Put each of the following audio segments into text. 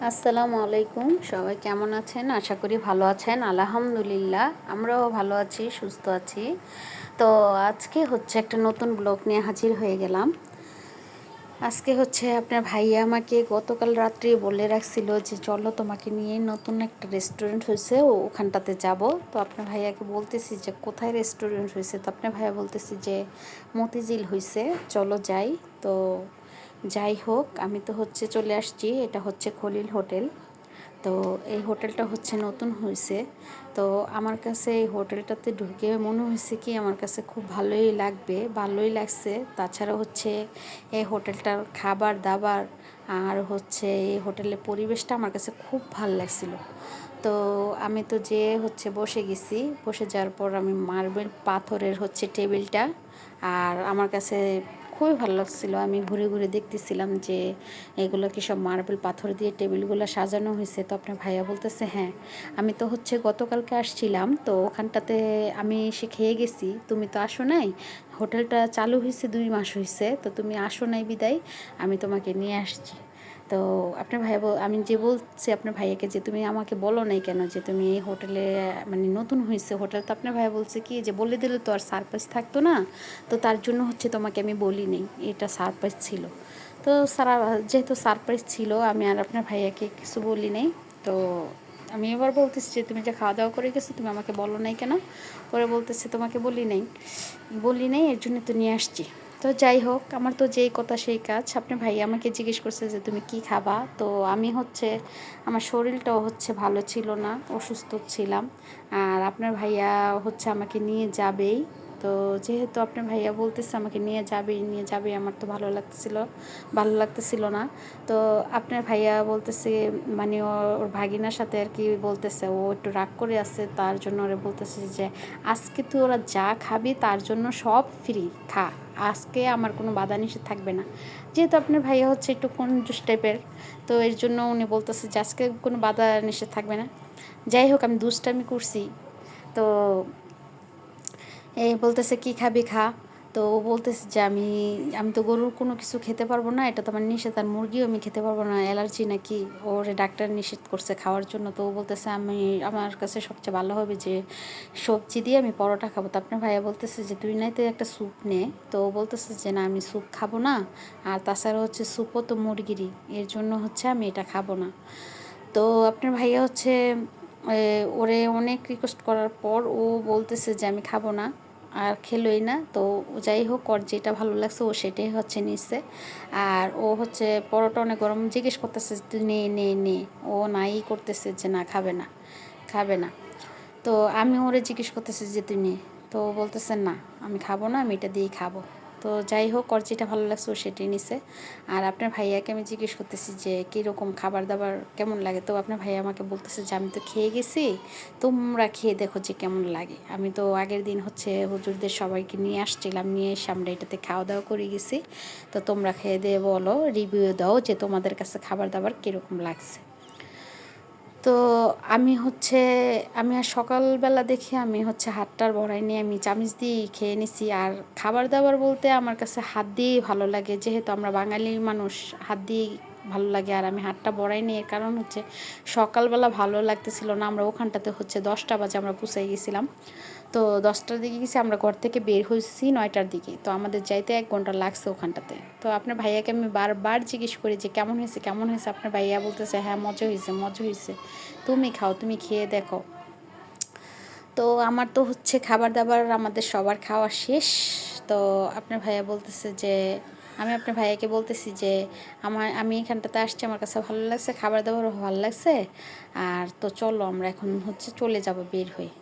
আসসালামু আলাইকুম। সবাই কেমন আছেন? আশা করি ভালো আছেন। আলহামদুলিল্লাহ আমরাও ভালো আছি, সুস্থ আছি। তো আজকে হচ্ছে একটা নতুন ব্লগ নিয়ে হাজির হয়ে গেলাম। আজকে হচ্ছে আপনার ভাইয়া আমাকে গতকাল রাত্রে বলে রাখছিল যে চলো তোমাকে নিয়ে নতুন একটা রেস্টুরেন্ট হয়েছে, ওখানটাতে যাব। তো আপনার ভাইয়াকে বলতেছি যে কোথায় রেস্টুরেন্ট হয়েছে, তো আপনার ভাইয়া বলতেছি যে মতিঝিল হয়েছে, চলো যাই। তো যাই হোক, আমি তো হচ্ছে চলে আসছি। এটা হচ্ছে খলিল হোটেল। তো এই হোটেলটা হচ্ছে নতুন হয়েছে। তো আমার কাছে এই হোটেলটাতে ঢুকে মনে হয়েছে কি আমার কাছে খুব ভালোই লাগছে। তাছাড়া হচ্ছে এই হোটেলটার খাবার দাবার আর হচ্ছে এই হোটেলের পরিবেশটা আমার কাছে খুব ভালো লাগছিল। তো আমি তো যেয়ে হচ্ছে বসে গেছি। বসে যাওয়ার পর আমি মার্বেল পাথরের হচ্ছে টেবিলটা, আর আমার কাছে খুবই ভালো লাগছিলো। আমি ঘুরে ঘুরে দেখতেছিলাম যে এগুলো কি সব মার্বেল পাথর দিয়ে টেবিলগুলো সাজানো হয়েছে। তো আপনার ভাইয়া বলতেছে হ্যাঁ, আমি তো হচ্ছে গতকালকে আসছিলাম, তো ওখানটাতে আমি এসে খেয়ে গেছি, তুমি তো আসো নাই। হোটেলটা চালু হয়েছে 2 মাস হয়েছে, তো তুমি আসো নাই বিদায় আমি তোমাকে নিয়ে আসছি। তো আপনার ভাইয়া আমি যে বলছি আপনার ভাইয়াকে যে তুমি আমাকে বলো নাই কেন যে তুমি এই হোটেলে মানে নতুন হয়েছে হোটেল। তো আপনার ভাইয়া বলছে কি যে বলে দিলে তো আর সারপ্রাইজ থাকতো না, তো তার জন্য হচ্ছে তোমাকে আমি বলি নেই, এটা সারপ্রাইজ ছিল। তো সারা যেহেতু সারপ্রাইজ ছিল আমি আর আপনার ভাইয়াকে কিছু বলি নেই। তো আমি এবার বলতেছি যে তুমি যে খাওয়া দাওয়া করে গেছো তুমি আমাকে বলো নাই কেন। পরে বলতেছে তোমাকে বলি নাই এর জন্য তো নিয়ে আসছি। তো যাই হোক, আমার তো যেই কথা সেই কাজ। আপনার ভাই আমাকে জিজ্ঞেস করছে যে তুমি কি খাবা। তো আমি হচ্ছে আমার শরীরটাও হচ্ছে ভালো ছিল না, অসুস্থ ছিলাম। আর আপনার ভাইয়া হচ্ছে আমাকে নিয়ে যাবেই। তো যেহেতু আপনার ভাইয়া বলতেছে আমাকে নিয়ে যাবে, আমার তো ভালো লাগতেছিল না। তো আপনার ভাইয়া বলতেছে মানে ওর ভাগিনার সাথে আর কি বলতেছে, ও একটু রাগ করে আছে, তার জন্য ওরা বলতেছে যে আজকে তো ওরা যা খাবি তার জন্য সব ফ্রি, খা, আজকে আমার কোনো বাধা নিষেধ থাকবে না। যেহেতু আপনার ভাইয়া হচ্ছে একটু কঞ্জুস টাইপের, তো এর জন্য উনি বলতেছে যে আজকে কোনো বাধা নিষেধ থাকবে না। যাই হোক, আমি দুষ্টামি করছি। তো এই বলতেছে কি খাবি খা। তো ও বলতেছে যে আমি আমি তো গরুর কোনো কিছু খেতে পারবো না, এটা তো আমার নিষেধ, আর মুরগিও আমি খেতে পারবো না, অ্যালার্জি নাকি, ওর ডাক্তার নিষেধ করছে খাওয়ার জন্য। তো ও বলতেছে আমার কাছে সবচেয়ে ভালো হবে যে সবজি দিয়ে আমি পরোটা খাবো। তো আপনার ভাইয়া বলতেছে যে তুই নাই তো একটা স্যুপ নে। তো ও বলতেছে যে না, আমি স্যুপ খাবো না, আর তাছাড়া হচ্ছে স্যুপও তো মুরগিরই, এর জন্য হচ্ছে আমি এটা খাবো না। তো আপনার ভাইয়া হচ্ছে ওরে অনেক রিকোয়েস্ট করার পর ও বলতেছে যে আমি খাবো না, আর খেলোই না। তো যাই হোক, ওর যেটা ভালো লাগছে ও সেটাই হচ্ছে নিচ্ছে। আর ও হচ্ছে পরোটা অনেক গরম জিজ্ঞেস করতেছে তুই নে নে নে, ও নাই করতেছে যে না খাবে না। তো আমি ওরে জিজ্ঞেস করতেছি যে তুই নে, তো ও বলতেছে না আমি খাবো না, আমি এটা দিয়েই খাবো। তো যাই হোক, ওর যেটা ভালো লাগছে ও সেটাই নিছে। আর আপনার ভাইয়াকে আমি জিজ্ঞেস করতেছি যে কীরকম খাবার দাবার কেমন লাগে। তো আপনার ভাইয়া আমাকে বলতেছে যে আমি তো খেয়ে গেছি, তোমরা খেয়ে দেখো যে কেমন লাগে। আমি তো আগের দিন হচ্ছে হুজুরদের সবাইকে নিয়ে আসছিলাম, নিয়ে এসে আমরা এটাতে খাওয়া দাওয়া করে গেছি। তো তোমরা খেয়ে দিয়ে বলো, রিভিউ দাও যে তোমাদের কাছে খাবার দাবার কীরকম লাগছে। তো আমি আর সকালবেলা দেখি আমি হচ্ছে হাতটার ভরাই নিয়ে আমি চামিচ দিয়েই খেয়ে নিছি। আর খাবার দাবার বলতে আমার কাছে হাত দিয়েই ভালো লাগে, যেহেতু আমরা বাঙালি মানুষ, হাত দিয়েই ভালো লাগে। আর আমি হাতটা বড়াই নিয়ে, কারণ হচ্ছে সকালবেলা ভালো লাগতেছিল না, আমরা ওখানটাতে হচ্ছে 10টা বাজে আমরা পৌঁছে গেছিলাম। তো 10টার দিকে গেছি, আমরা ঘর থেকে বের হয়েছি 9টার দিকে, তো আমাদের যাইতে 1 ঘন্টা লাগছে ওখানটাতে। তো আপনার ভাইয়াকে আমি বারবার জিজ্ঞেস করি যে কেমন হয়েছে। আপনার ভাইয়া বলতেছে হ্যাঁ মজা হয়েছে, তুমি খাও, তুমি খেয়ে দেখো। তো আমার তো হচ্ছে খাবার দাবার আমাদের সবার খাওয়া শেষ। তো আপনার ভাইয়া বলতেছে যে আমি আপনার ভাইয়াকে বলতেছি যে আমি এখানটাতে আসছি, আমার কাছে ভালো লাগছে, খাবার দাবারও ভালো লাগছে। আর তো চলো আমরা এখন হচ্ছে চলে যাব বের হয়ে।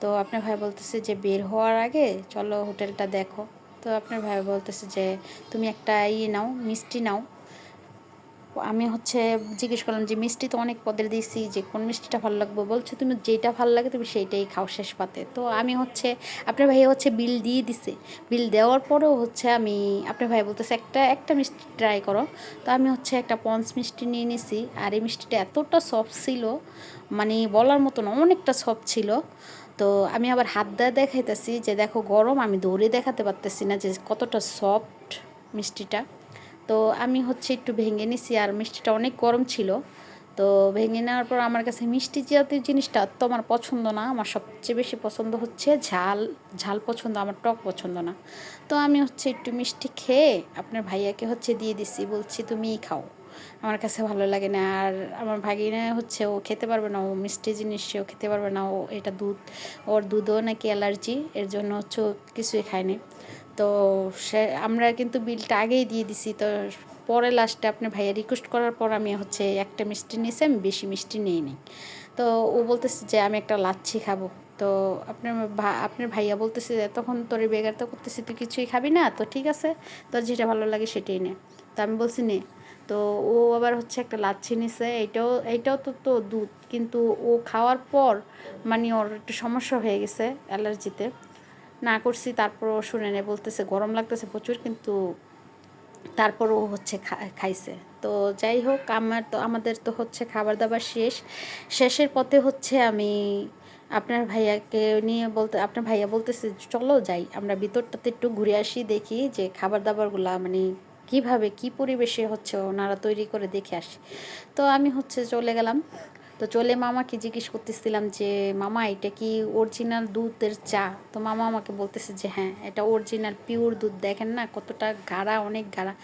তো আপনার ভাই বলতেছে যে বের হওয়ার আগে চলো হোটেলটা দেখো। তো আপনার ভাই বলতেছে যে তুমি একটা নাও, মিষ্টি নাও। আমি হচ্ছে জিজ্ঞেস করলাম যে মিষ্টি তো অনেক পদের দিয়েছি, যে কোন মিষ্টিটা ভালো লাগবে। বলছে তুমি যেটা ভালো লাগে তুমি সেইটাই খাও শেষ পাতে। তো আমি হচ্ছে আপনার ভাইয়া হচ্ছে বিল দিয়ে দিছে। বিল দেওয়ার পরেও হচ্ছে আপনার ভাই বলতেছে একটা মিষ্টি ট্রাই করো। তো আমি হচ্ছে একটা পঞ্চ মিষ্টি নিয়ে নিছি। আর এই মিষ্টিটা এতটা সফট ছিল, মানে বলার মতো না, অনেকটা সফট ছিল। তো আমি আবার হাত দিয়ে দেখাইতেছি যে দেখো গরম, আমি দৌড়ে দেখাতে পারতেছি না যে কতটা সফট মিষ্টিটা। তো আমি হচ্ছে একটু ভেঙে নিছি, আর মিষ্টিটা অনেক গরম ছিল। তো ভেঙে নেওয়ার পর আমার কাছে মিষ্টি জাতীয় জিনিসটা তো আমার পছন্দ না, আমার সবচেয়ে বেশি পছন্দ হচ্ছে ঝাল। ঝাল পছন্দ, আমার টক পছন্দ না। তো আমি হচ্ছে একটু মিষ্টি খেয়ে আপনার ভাইয়াকে হচ্ছে দিয়ে দিছি, বলছি তুমিই খাও, আমার কাছে ভালো লাগে না। আর আমার ভাগিনা হচ্ছে ও খেতে পারবে না, ও মিষ্টি জিনিস সেও খেতে পারবে না, ও এটা দুধ, ওর দুধও নাকি অ্যালার্জি, এর জন্য হচ্ছে ও কিছুই খায়নি। তো সে আমরা কিন্তু বিলটা আগেই দিয়ে দিছি। তো পরে লাস্টে আপনার ভাইয়া রিকোয়েস্ট করার পর আমি হচ্ছে একটা মিষ্টি নিয়েছি, আমি বেশি মিষ্টি নিই। তো ও বলতেছে যে আমি একটা লাচ্ছি খাবো। তো আপনার ভাইয়া বলতেছে তখন তোর বেগার তো করতেছি, তুই কিছুই খাবি না, তো ঠিক আছে, তোর যেটা ভালো লাগে সেটাই নে। তো আমি বলছি নে। তো ও আবার হচ্ছে একটা লাচ্ছি নিছে, এইটাও তো দুধ, কিন্তু ও খাওয়ার পর মানে ওর একটু সমস্যা হয়ে গেছে অ্যালার্জিতে, না করছি তারপরও শুনে নেই, বলতেছে গরম লাগতেছে প্রচুর, কিন্তু তারপরও হচ্ছে খাইছে। তো যাই হোক, আমাদের তো হচ্ছে খাবার দাবার শেষের পথে হচ্ছে আমি আপনার ভাইয়াকে নিয়ে আপনার ভাইয়া বলতেছে চলো যাই আমরা ভিতরটাতে একটু ঘুরে আসি, দেখি যে খাবার দাবারগুলা মানে কীভাবে কী পরিবেশে হচ্ছে ওনারা তৈরি করে দেখে আসি। তো আমি হচ্ছে চলে গেলাম। তো চলে মামাকে জিজ্ঞেস করতেছিলাম যে মামা এটা কি অরিজিনাল দুধের চা? তো মামা আমাকে বলতেছে যে হ্যাঁ এটা অরিজিনাল পিওর দুধ, দেখেন না কতটা গাঢ়া, অনেক গাঢ়া।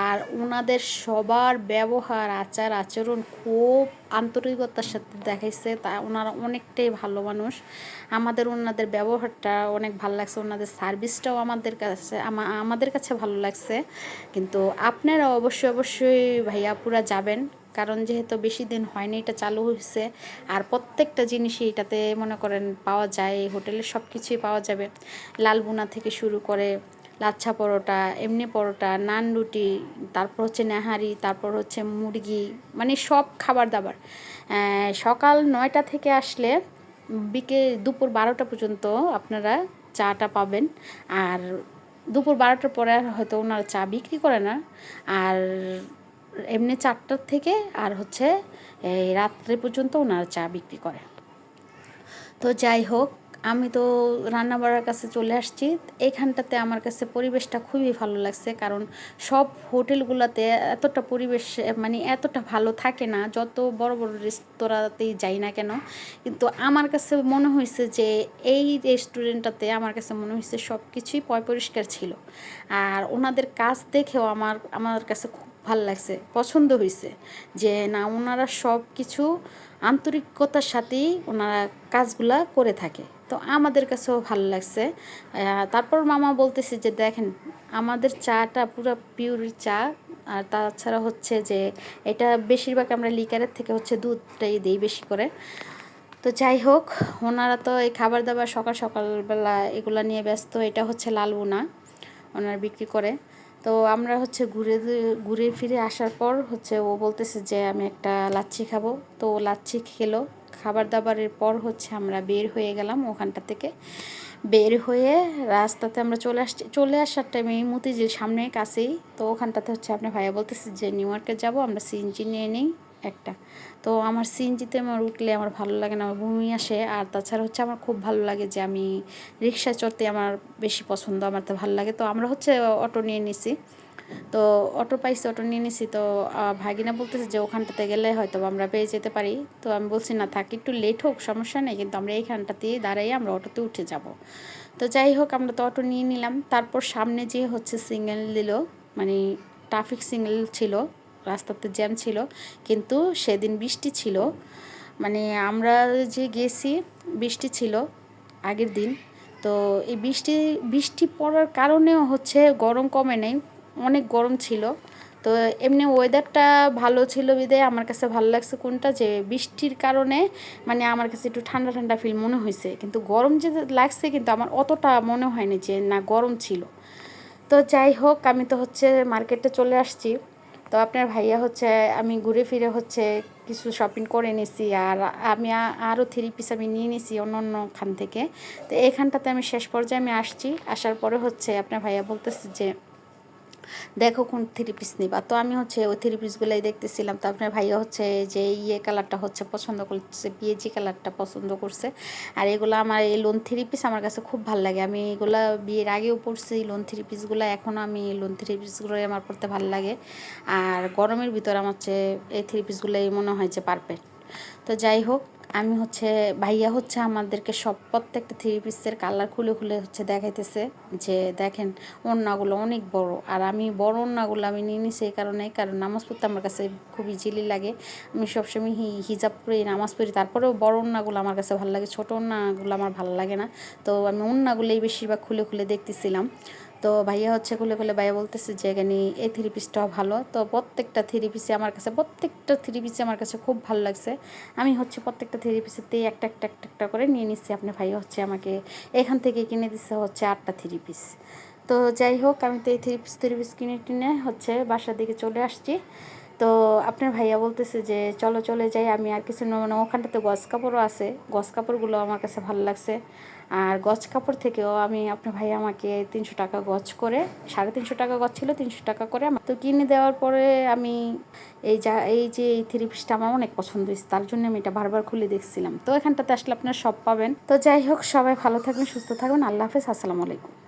আর ওনাদের সবার ব্যবহার আচার আচরণ খুব আন্তরিকতার সাথে দেখাইছে, তা ওনারা অনেকটাই ভালো মানুষ। ওনাদের ব্যবহারটা অনেক ভালো লাগছে, ওনাদের সার্ভিসটাও আমাদের কাছে ভালো লাগছে। কিন্তু আপনারা অবশ্যই ভাইয়াপুরা যাবেন, কারণ যেহেতু বেশি দিন হয়নি এটা চালু হয়েছে। আর প্রত্যেকটা জিনিসই এটাতে মনে করেন পাওয়া যায়, হোটেলের সব কিছুই পাওয়া যাবে, লাল বোনা থেকে শুরু করে লাচ্ছা পরোটা, এমনি পরোটা, নান রুটি, তারপর হচ্ছে নেহারি, তারপর হচ্ছে মুরগি, মানে সব খাবার দাবার। সকাল 9টা থেকে আসলে দুপুর 12টা পর্যন্ত আপনারা চাটা পাবেন। আর দুপুর 12টার পরে আর হয়তো ওনারা চা বিক্রি করে না। আর এমনি 4টার থেকে আর হচ্ছে এই রাত্রে পর্যন্ত ওনারা চা বিক্রি করে। তো যাই হোক, আমি তো রান্না বাড়ার কাছে চলে আসছি। এইখানটাতে আমার কাছে পরিবেশটা খুবই ভালো লাগছে, কারণ সব হোটেলগুলোতে এতটা পরিবেশ মানে এতটা ভালো থাকে না, যত বড় বড় রেস্তোরাঁতেই যাই না কেন। কিন্তু আমার কাছে মনে হয়েছে যে এই রেস্টুরেন্টটাতে আমার কাছে মনে হয়েছে সব কিছুই পরিষ্কার ছিল। আর ওনাদের কাজ দেখেও আমার কাছে খুব ভালো লাগছে, পছন্দ হয়েছে যে না ওনারা সব কিছু আন্তরিকতার সাথেই ওনারা কাজগুলা করে থাকে। তো আমাদের কাছেও ভালো লাগছে। তারপর মামা বলতেছে যে দেখেন আমাদের চাটা পুরো পিওর চা। আর তাছাড়া হচ্ছে যে এটা বেশিরভাগ আমরা লিকারের থেকে হচ্ছে দুধটাই দিই বেশি করে। তো যাই হোক, ওনারা তো এই খাবার দাবার সকালবেলা এগুলা নিয়ে ব্যস্ত। এটা হচ্ছে লালবুনা ওনারা বিক্রি করে। তো আমরা হচ্ছে ঘুরে ফিরে আসার পর হচ্ছে ও বলতেছে যে আমি একটা লাচ্ছি খাবো। তো লাচ্ছি খেলো। খাবার দাবারের পর হচ্ছে আমরা বের হয়ে গেলাম ওখানটা থেকে। বের হয়ে রাস্তাতে আমরা চলে আসার টাইমে মতিঝিল সামনে কাছেই। তো ওখানটাতে হচ্ছে আপনার ভাইয়া বলতেছে যে নিউ মার্কেট যাবো, আমরা সিএনজি নিয়ে নিই একটা। তো আমার সিএনজিতে আমার উঠলে আমার ভালো লাগে না, আমার বমি আসে। আর তাছাড়া হচ্ছে আমার খুব ভালো লাগে যে আমি রিক্সায় চড়তে আমার বেশি পছন্দ, আমার তো ভালো লাগে। তো আমরা হচ্ছে অটো নিয়ে নিছি। তো অটো নিয়ে নিছি। তো ভাগিনা বলতেছে যে ওখানটাতে গেলে হয়তো আমরা পেয়ে যেতে পারি। তো আমি বলছি না থাক, একটু লেট হোক সমস্যা নেই, কিন্তু আমরা এইখানটাতেই দাঁড়াই আমরা অটোতে উঠে যাব। তো যাই হোক, আমরা তো অটো নিয়ে নিলাম। তারপর সামনে যে হচ্ছে সিগন্যাল দিল, মানে ট্রাফিক সিগন্যাল ছিল, রাস্তাতে জ্যাম ছিল, কিন্তু সেদিন বৃষ্টি ছিল। মানে আমরা যে গেছি বৃষ্টি ছিল আগের দিন। তো এই বৃষ্টি পড়ার কারণেও হচ্ছে গরম কমে নেই, অনেক গরম ছিল। তো এমনি ওয়েদারটা ভালো ছিল বিধায় আমার কাছে ভালো লাগছে কোনটা, যে বৃষ্টির কারণে মানে আমার কাছে একটু ঠান্ডা ঠান্ডা ফিল মনে হয়েছে, কিন্তু গরম যে লাগছে কিন্তু আমার অতটা মনে হয়নি যে না গরম ছিল। তো যাই হোক, আমি তো হচ্ছে মার্কেটে চলে আসছি। তো আপনার ভাইয়া হচ্ছে আমি ঘুরে ফিরে হচ্ছে কিছু শপিং করে নিছি। আর আমি আরও 3 পিস আমি নিয়ে নিছি অন্য খান থেকে। তো এখানটাতে আমি শেষ পর্যায়ে আমি আসার পরে হচ্ছে আপনার ভাইয়া বলতেছে যে দেখো কোন থ্রি পিস নিবা। তো আমি হচ্ছে ওই থ্রি পিসগুলোই দেখতেছিলাম। তো আপনার ভাইয়া হচ্ছে যে কালারটা হচ্ছে পছন্দ করছে, পিএইচি কালারটা পছন্দ করছে। আর এগুলো আমার এই লোন থ্রি পিস আমার কাছে খুব ভালো লাগে। আমি এগুলা বিয়ের আগেও পরছি লোন থ্রি পিসগুলো, এখনও আমি লোন থ্রি পিসগুলোই আমার পরতে ভালো লাগে। আর গরমের ভিতর আমার হচ্ছে এই থ্রি পিসগুলোই মনে হয় যে পারফেক্ট। তো যাই হোক, আমি হচ্ছে ভাইয়া হচ্ছে আমাদেরকে সব প্রত্যেকটা থ্রি পিসের কালার খুলে খুলে হচ্ছে দেখাইতেছে যে দেখেন ওড়নাগুলো অনেক বড়। আর আমি বড় ওড়নাগুলো আমি নিয়ে নিছি এই কারণে, কারণ নামাজ পড়তে আমার কাছে খুব ইজিলি লাগে। আমি সবসময় হিজাব পরে নামাজ পড়ি, তারপরেও বড় ওড়নাগুলো আমার কাছে ভালো লাগে, ছোটো ওড়নাগুলো আমার ভালো লাগে না। তো আমি ওড়নাগুলোই বেশিরভাগ খুলে খুলে দেখতেছিলাম। তো ভাইয়া হচ্ছে খুলে খুলে ভাইয়া বলতেছে যে এখানে এই থ্রি পিসটাও ভালো। তো প্রত্যেকটা থ্রি পিসে আমার কাছে খুব ভালো লাগছে। আমি হচ্ছে প্রত্যেকটা থ্রি পিসেতেই একটা একটা একটা একটা করে নিয়ে নিচ্ছি। আপনার ভাইয়া হচ্ছে আমাকে এখান থেকে কিনে দিচ্ছে হচ্ছে 8টা থ্রি পিস। তো যাই হোক, আমি তো এই থ্রি পিস কিনে টিনে হচ্ছে বাসার দিকে চলে আসছি। তো আপনার ভাইয়া বলতেছে যে চলো চলে যাই। আমি আর কিছু মানে ওখানটাতে গজ কাপড়ও আছে, গজ কাপড়গুলো আমার কাছে ভালো লাগছে। আর গজ কাপড় থেকেও আমি আপনার ভাইয়া আমাকে 300 টাকা গজ করে, 350 টাকা গজ ছিল, 300 টাকা করে তো কিনে দেওয়ার পরে আমি এই যে এই থ্রি পিসটা আমার অনেক পছন্দ হয়েছে, তার জন্য আমি এটা বারবার খুলে দেখছিলাম। তো এখানটাতে আসলে আপনার সব পাবেন। তো যাই হোক, সবাই ভালো থাকবেন, সুস্থ থাকবেন। আল্লাহ হাফেজ, আসসালামু আলাইকুম।